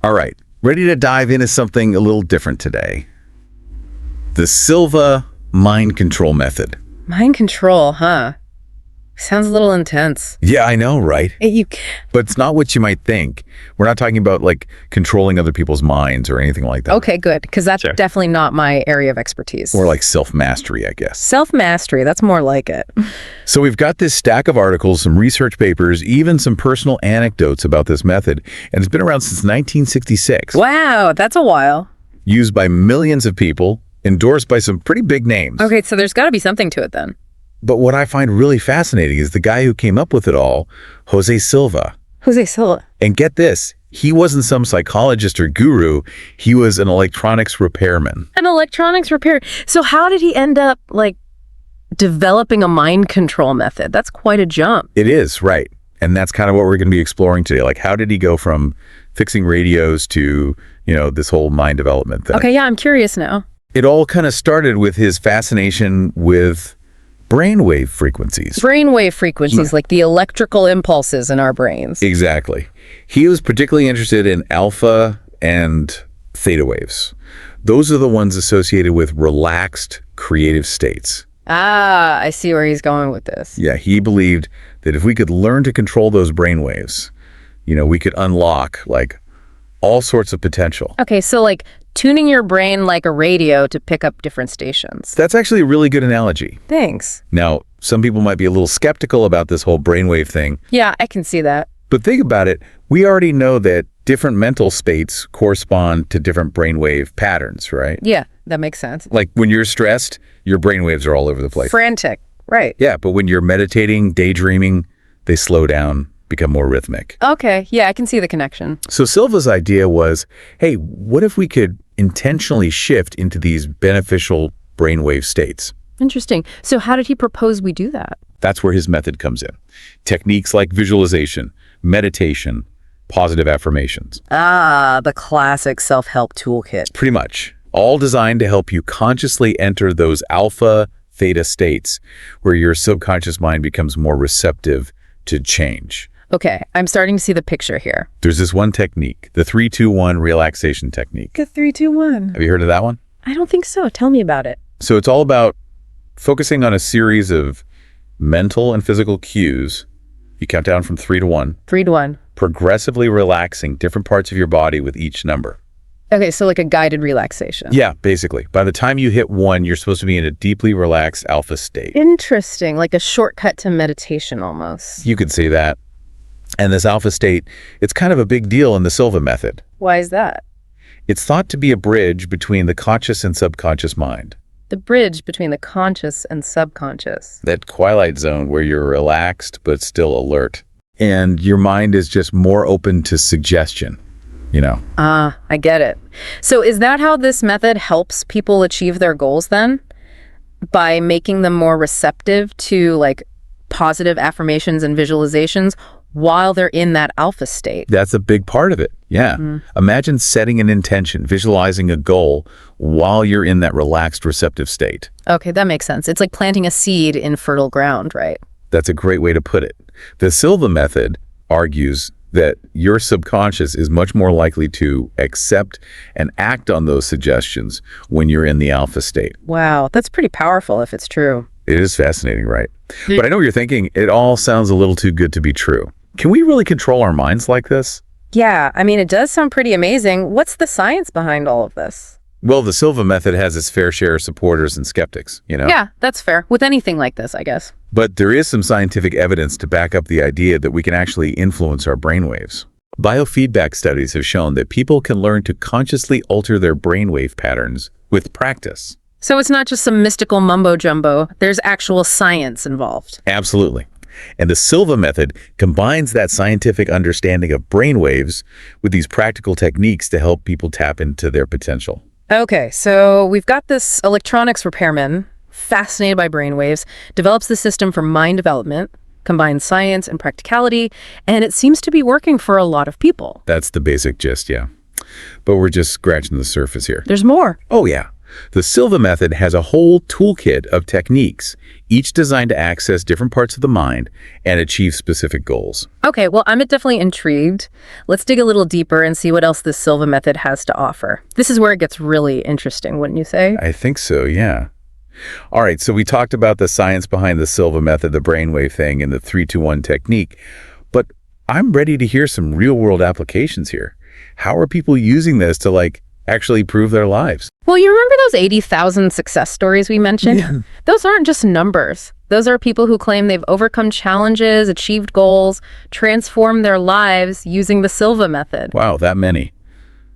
All right, ready to dive into something a little different today. The Silva mind control method. Mind control, huh? Sounds a little intense. Yeah, I know, right? You But it's not what you might think. We're not talking about like controlling other people's minds or anything like that. Okay, good, because that's definitely not my area of expertise. More like self-mastery, I guess. Self-mastery, that's more like it. So we've got this stack of articles, some research papers, even some personal anecdotes about this method, and it's been around since 1966. Wow, that's a while. Used by millions of people, endorsed by some pretty big names. Okay, so there's got to be something to it then. But what I find really fascinating is the guy who came up with it all, Jose Silva. Jose Silva. And get this, he wasn't some psychologist or guru. He was an electronics repairman. An electronics repair. So how did he end up, like, developing a mind control method? That's quite a jump. It is, right. And that's kind of what we're going to be exploring today. Like, how did he go from fixing radios to, this whole mind development thing? Okay, yeah, I'm curious now. It all kind of started with his fascination with brainwave frequencies. Brainwave frequencies, like the electrical impulses in our brains. Exactly. He was particularly interested in alpha and theta waves. Those are the ones associated with relaxed creative states. Ah, I see where he's going with this. Yeah, he believed that if we could learn to control those brainwaves, we could unlock like all sorts of potential. Okay, so like tuning your brain like a radio to pick up different stations. That's actually a really good analogy. Thanks. Now, some people might be a little skeptical about this whole brainwave thing. Yeah, I can see that. But think about it. We already know that different mental states correspond to different brainwave patterns, right? Yeah, that makes sense. Like when you're stressed, your brainwaves are all over the place. Frantic, right. Yeah, but when you're meditating, daydreaming, they slow down, become more rhythmic. Okay, yeah, I can see the connection. So Silva's idea was, hey, what if we could intentionally shift into these beneficial brainwave states? Interesting. So how did he propose we do that? That's where his method comes in. Techniques like visualization, meditation, positive affirmations. Ah, the classic self-help toolkit. Pretty much. All designed to help you consciously enter those alpha, theta states where your subconscious mind becomes more receptive to change. Okay, I'm starting to see the picture here. There's this one technique, the 3-2-1 relaxation technique. The 3-2-1. Have you heard of that one? I don't think so. Tell me about it. So it's all about focusing on a series of mental and physical cues. You count down from 3 to 1. 3 to 1. Progressively relaxing different parts of your body with each number. Okay, so like a guided relaxation. Yeah, basically. By the time you hit 1, you're supposed to be in a deeply relaxed alpha state. Interesting, like a shortcut to meditation almost. You could say that. And this alpha state, it's kind of a big deal in the Silva method. Why is that? It's thought to be a bridge between the conscious and subconscious mind. The bridge between the conscious and subconscious. That twilight zone where you're relaxed but still alert. And your mind is just more open to suggestion, Ah, I get it. So is that how this method helps people achieve their goals then? By making them more receptive to like positive affirmations and visualizations while they're in that alpha state? That's a big part of it. Yeah. Imagine setting an intention, visualizing a goal while you're in that relaxed, receptive state. Okay, that makes sense. It's like planting a seed in fertile ground, right? That's a great way to put it. The Silva method argues that your subconscious is much more likely to accept and act on those suggestions when you're in the alpha state. Wow, that's pretty powerful if it's true. It is fascinating, right? But I know what you're thinking. It all sounds a little too good to be true. Can we really control our minds like this? Yeah, I mean, it does sound pretty amazing. What's the science behind all of this? Well, the Silva method has its fair share of supporters and skeptics, Yeah, that's fair. With anything like this, I guess. But there is some scientific evidence to back up the idea that we can actually influence our brainwaves. Biofeedback studies have shown that people can learn to consciously alter their brainwave patterns with practice. So it's not just some mystical mumbo-jumbo. There's actual science involved. Absolutely. And the Silva method combines that scientific understanding of brainwaves with these practical techniques to help people tap into their potential. Okay, so we've got this electronics repairman, fascinated by brainwaves, develops the system for mind development, combines science and practicality, and it seems to be working for a lot of people. That's the basic gist, yeah. But we're just scratching the surface here. There's more. Oh, yeah. The Silva method has a whole toolkit of techniques, each designed to access different parts of the mind and achieve specific goals. Okay, well, I'm definitely intrigued. Let's dig a little deeper and see what else the Silva method has to offer. This is where it gets really interesting, wouldn't you say? I think so, yeah. All right, so we talked about the science behind the Silva method, the brainwave thing, and the 3-2-1 technique, but I'm ready to hear some real-world applications here. How are people using this to, actually improve their lives? Well, you remember those 80,000 success stories we mentioned? Yeah. Those aren't just numbers. Those are people who claim they've overcome challenges, achieved goals, transformed their lives using the Silva method. Wow, that many.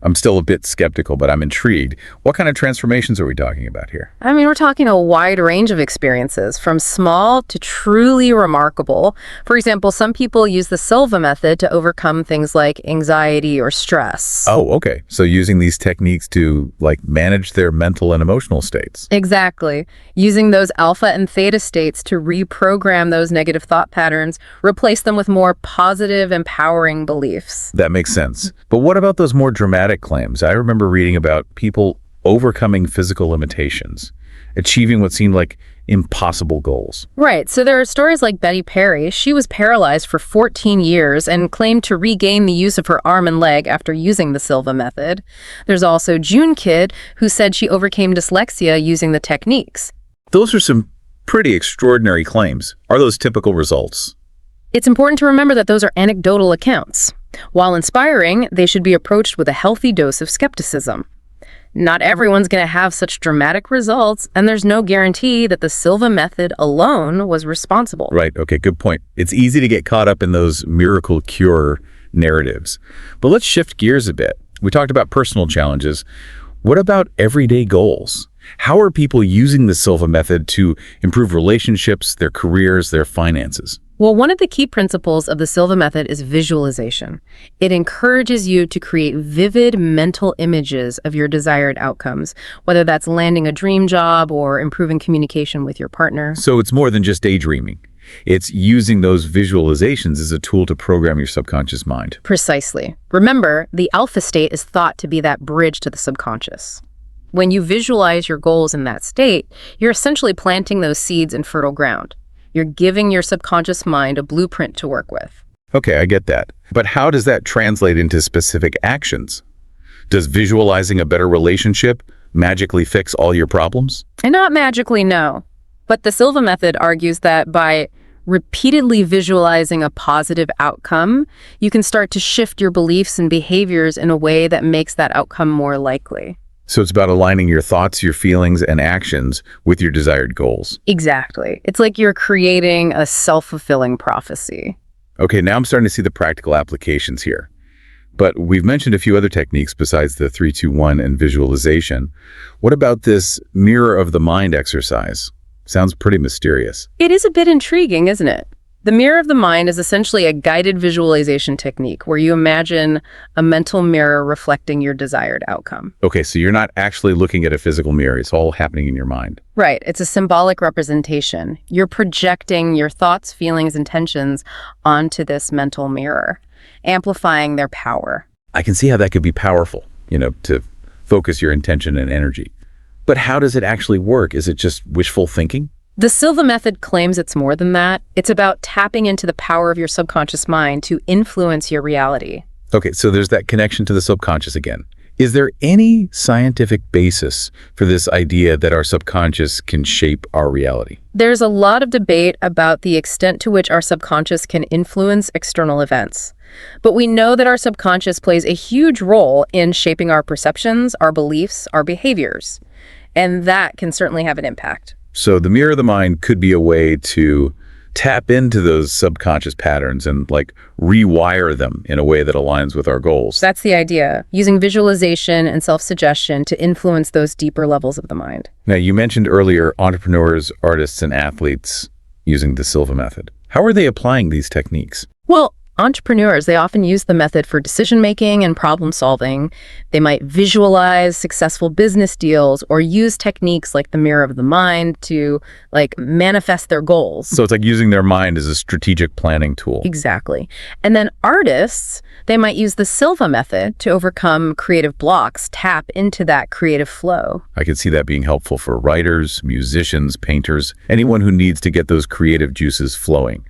I'm still a bit skeptical, but I'm intrigued. What kind of transformations are we talking about here? I mean, we're talking a wide range of experiences, from small to truly remarkable. For example, some people use the Silva method to overcome things like anxiety or stress. Oh, okay. So using these techniques to, manage their mental and emotional states. Exactly. Using those alpha and theta states to reprogram those negative thought patterns, replace them with more positive, empowering beliefs. That makes sense. But what about those more dramatic claims? I remember reading about people overcoming physical limitations, achieving what seemed like impossible goals. Right. So there are stories like Betty Perry. She was paralyzed for 14 years and claimed to regain the use of her arm and leg after using the Silva method. There's also June Kidd, who said she overcame dyslexia using the techniques. Those are some pretty extraordinary claims. Are those typical results? It's important to remember that those are anecdotal accounts. While inspiring, they should be approached with a healthy dose of skepticism. Not everyone's going to have such dramatic results, and there's no guarantee that the Silva method alone was responsible. Right. Okay, good point. It's easy to get caught up in those miracle cure narratives. But let's shift gears a bit. We talked about personal challenges. What about everyday goals? How are people using the Silva method to improve relationships, their careers, their finances? Well, one of the key principles of the Silva method is visualization. It encourages you to create vivid mental images of your desired outcomes, whether that's landing a dream job or improving communication with your partner. So it's more than just daydreaming. It's using those visualizations as a tool to program your subconscious mind. Precisely. Remember, the alpha state is thought to be that bridge to the subconscious. When you visualize your goals in that state, you're essentially planting those seeds in fertile ground. You're giving your subconscious mind a blueprint to work with. Okay, I get that. But how does that translate into specific actions? Does visualizing a better relationship magically fix all your problems? And not magically, no. But the Silva method argues that by repeatedly visualizing a positive outcome, you can start to shift your beliefs and behaviors in a way that makes that outcome more likely. So it's about aligning your thoughts, your feelings, and actions with your desired goals. Exactly. It's like you're creating a self-fulfilling prophecy. Okay, now I'm starting to see the practical applications here. But we've mentioned a few other techniques besides the 3-2-1 and visualization. What about this mirror of the mind exercise? Sounds pretty mysterious. It is a bit intriguing, isn't it? The mirror of the mind is essentially a guided visualization technique where you imagine a mental mirror reflecting your desired outcome. Okay, so you're not actually looking at a physical mirror. It's all happening in your mind. Right. It's a symbolic representation. You're projecting your thoughts, feelings, intentions onto this mental mirror, amplifying their power. I can see how that could be powerful, to focus your intention and energy. But how does it actually work? Is it just wishful thinking? The Silva method claims it's more than that. It's about tapping into the power of your subconscious mind to influence your reality. Okay, so there's that connection to the subconscious again. Is there any scientific basis for this idea that our subconscious can shape our reality? There's a lot of debate about the extent to which our subconscious can influence external events. But we know that our subconscious plays a huge role in shaping our perceptions, our beliefs, our behaviors. And that can certainly have an impact. So the mirror of the mind could be a way to tap into those subconscious patterns and rewire them in a way that aligns with our goals. That's the idea, using visualization and self-suggestion to influence those deeper levels of the mind. Now, you mentioned earlier entrepreneurs, artists, and athletes using the Silva method. How are they applying these techniques? Well, Entrepreneurs, they often use the method for decision-making and problem-solving. They might visualize successful business deals or use techniques like the mirror of the mind to manifest their goals. So it's like using their mind as a strategic planning tool. Exactly. And then artists, they might use the Silva method to overcome creative blocks, tap into that creative flow. I could see that being helpful for writers, musicians, painters, anyone who needs to get those creative juices flowing.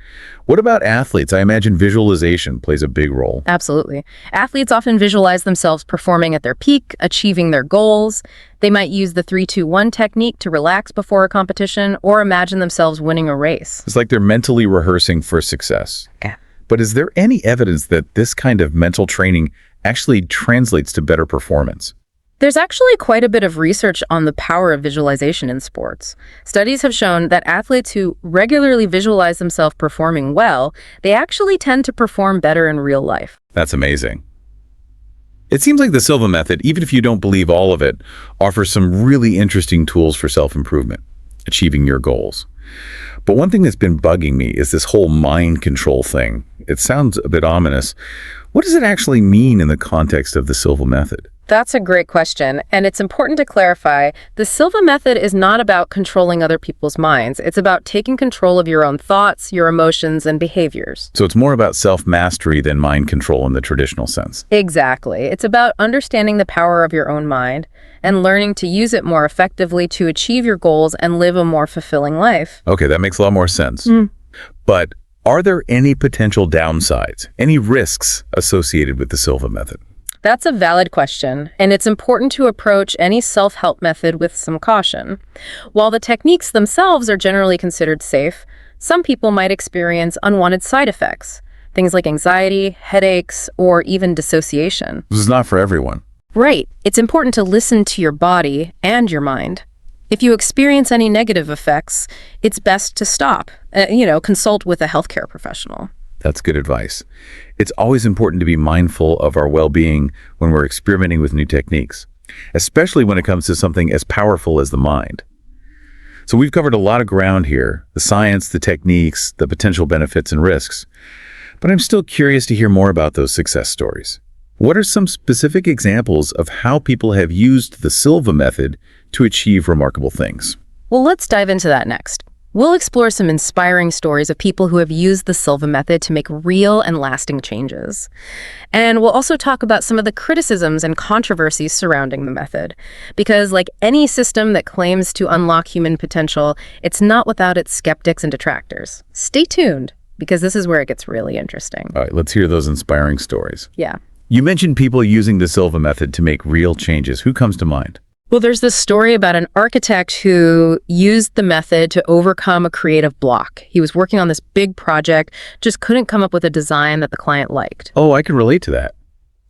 What about athletes? I imagine visualization plays a big role. Absolutely. Athletes often visualize themselves performing at their peak, achieving their goals. They might use the 3-2-1 technique to relax before a competition or imagine themselves winning a race. It's like they're mentally rehearsing for success. Yeah. But is there any evidence that this kind of mental training actually translates to better performance? There's actually quite a bit of research on the power of visualization in sports. Studies have shown that athletes who regularly visualize themselves performing well, they actually tend to perform better in real life. That's amazing. It seems like the Silva method, even if you don't believe all of it, offers some really interesting tools for self-improvement, achieving your goals. But one thing that's been bugging me is this whole mind control thing. It sounds a bit ominous. What does it actually mean in the context of the Silva method? That's a great question, and it's important to clarify, the Silva method is not about controlling other people's minds. It's about taking control of your own thoughts, your emotions, and behaviors. So it's more about self-mastery than mind control in the traditional sense. Exactly. It's about understanding the power of your own mind and learning to use it more effectively to achieve your goals and live a more fulfilling life. Okay, that makes a lot more sense. But are there any potential downsides, any risks associated with the Silva method? That's a valid question, and it's important to approach any self-help method with some caution. While the techniques themselves are generally considered safe, some people might experience unwanted side effects, things like anxiety, headaches, or even dissociation. This is not for everyone. Right. It's important to listen to your body and your mind. If you experience any negative effects, it's best to stop, consult with a healthcare professional. That's good advice. It's always important to be mindful of our well-being when we're experimenting with new techniques, especially when it comes to something as powerful as the mind. So we've covered a lot of ground here, the science, the techniques, the potential benefits and risks. But I'm still curious to hear more about those success stories. What are some specific examples of how people have used the Silva method to achieve remarkable things? Well, let's dive into that next. We'll explore some inspiring stories of people who have used the Silva method to make real and lasting changes. And we'll also talk about some of the criticisms and controversies surrounding the method. Because like any system that claims to unlock human potential, it's not without its skeptics and detractors. Stay tuned, because this is where it gets really interesting. All right, let's hear those inspiring stories. Yeah. You mentioned people using the Silva method to make real changes. Who comes to mind? Well, there's this story about an architect who used the method to overcome a creative block. He was working on this big project, just couldn't come up with a design that the client liked. Oh, I can relate to that.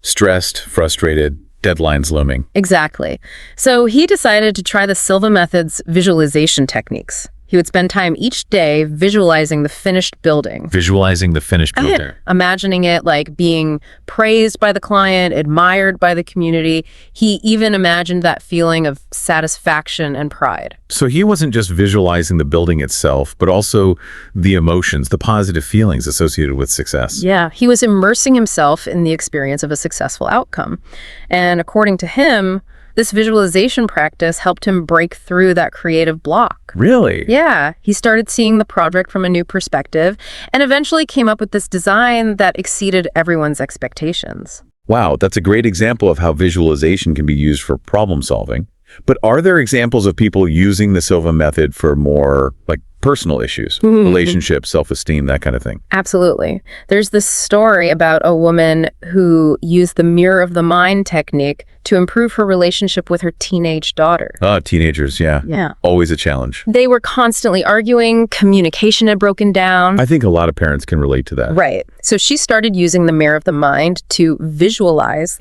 Stressed, frustrated, deadlines looming. Exactly. So he decided to try the Silva method's visualization techniques. He would spend time each day visualizing the finished building. Visualizing the finished building. Imagining it like being praised by the client, admired by the community. He even imagined that feeling of satisfaction and pride. So he wasn't just visualizing the building itself, but also the emotions, the positive feelings associated with success. Yeah, he was immersing himself in the experience of a successful outcome. And according to him, this visualization practice helped him break through that creative block. Really? Yeah, he started seeing the project from a new perspective and eventually came up with this design that exceeded everyone's expectations. Wow, that's a great example of how visualization can be used for problem solving. But are there examples of people using the Silva method for more personal issues, relationships, self-esteem, that kind of thing? Absolutely. There's this story about a woman who used the mirror of the mind technique to improve her relationship with her teenage daughter. Teenagers, yeah. Yeah. Always a challenge. They were constantly arguing, communication had broken down. I think a lot of parents can relate to that. Right. So she started using the mirror of the mind to visualize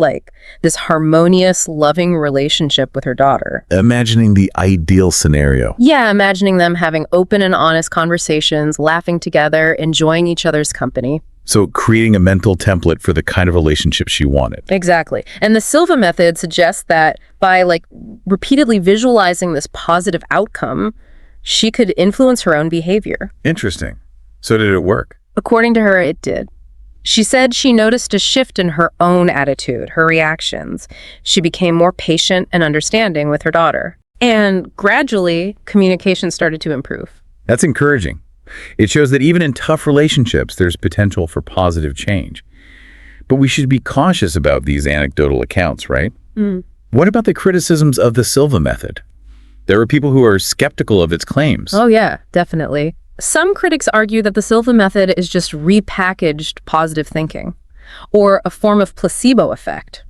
this harmonious, loving relationship with her daughter. Imagining the ideal scenario. Yeah, imagining them having open and honest conversations, laughing together, enjoying each other's company. So creating a mental template for the kind of relationship she wanted. Exactly. And the Silva method suggests that by repeatedly visualizing this positive outcome, she could influence her own behavior. Interesting. So did it work? According to her, it did. She said she noticed a shift in her own attitude, her reactions. She became more patient and understanding with her daughter. And gradually, communication started to improve. That's encouraging. It shows that even in tough relationships, there's potential for positive change. But we should be cautious about these anecdotal accounts, right? What about the criticisms of the Silva method? There are people who are skeptical of its claims. Oh yeah, definitely. Some critics argue that the Silva method is just repackaged positive thinking, or a form of placebo effect.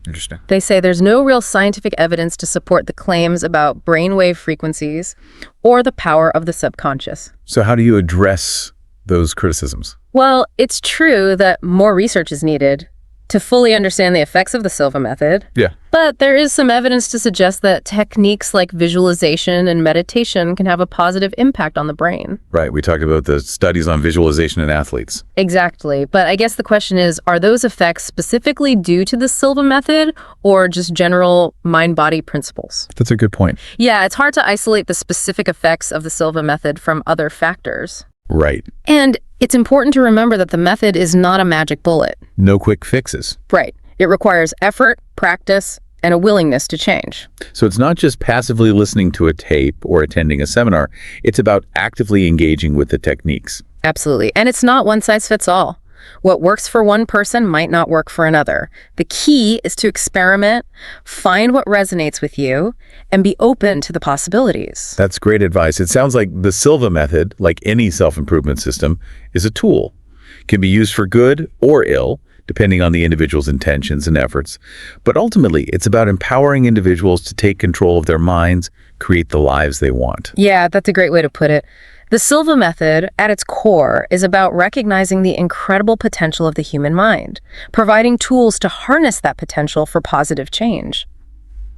Interesting. They say there's no real scientific evidence to support the claims about brainwave frequencies or the power of the subconscious. So how do you address those criticisms? Well, it's true that more research is needed to fully understand the effects of the Silva method. Yeah. But there is some evidence to suggest that techniques like visualization and meditation can have a positive impact on the brain. Right. We talked about the studies on visualization in athletes. Exactly. But I guess the question is, are those effects specifically due to the Silva method or just general mind-body principles? That's a good point. Yeah, it's hard to isolate the specific effects of the Silva method from other factors. Right. And it's important to remember that the method is not a magic bullet. No quick fixes. Right. It requires effort, practice, and a willingness to change. So it's not just passively listening to a tape or attending a seminar. It's about actively engaging with the techniques. Absolutely. And it's not one size fits all. What works for one person might not work for another. The key is to experiment, find what resonates with you, and be open to the possibilities. That's great advice. It sounds like the Silva method, like any self-improvement system, is a tool. It can be used for good or ill, depending on the individual's intentions and efforts. But ultimately, it's about empowering individuals to take control of their minds, create the lives they want. Yeah, that's a great way to put it. The Silva method, at its core, is about recognizing the incredible potential of the human mind, providing tools to harness that potential for positive change.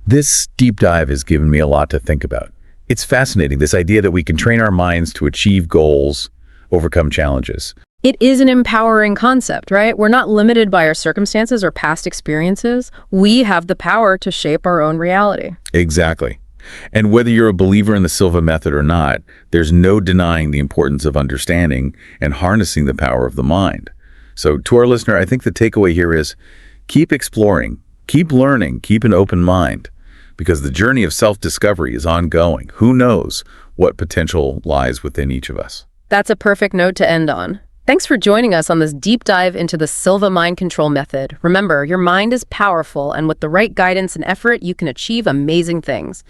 This deep dive has given me a lot to think about. It's fascinating, this idea that we can train our minds to achieve goals, overcome challenges. It is an empowering concept, right? We're not limited by our circumstances or past experiences. We have the power to shape our own reality. Exactly. And whether you're a believer in the Silva method or not, there's no denying the importance of understanding and harnessing the power of the mind. So to our listener, I think the takeaway here is keep exploring, keep learning, keep an open mind, because the journey of self-discovery is ongoing. Who knows what potential lies within each of us? That's a perfect note to end on. Thanks for joining us on this deep dive into the Silva mind control method. Remember, your mind is powerful, and with the right guidance and effort, you can achieve amazing things.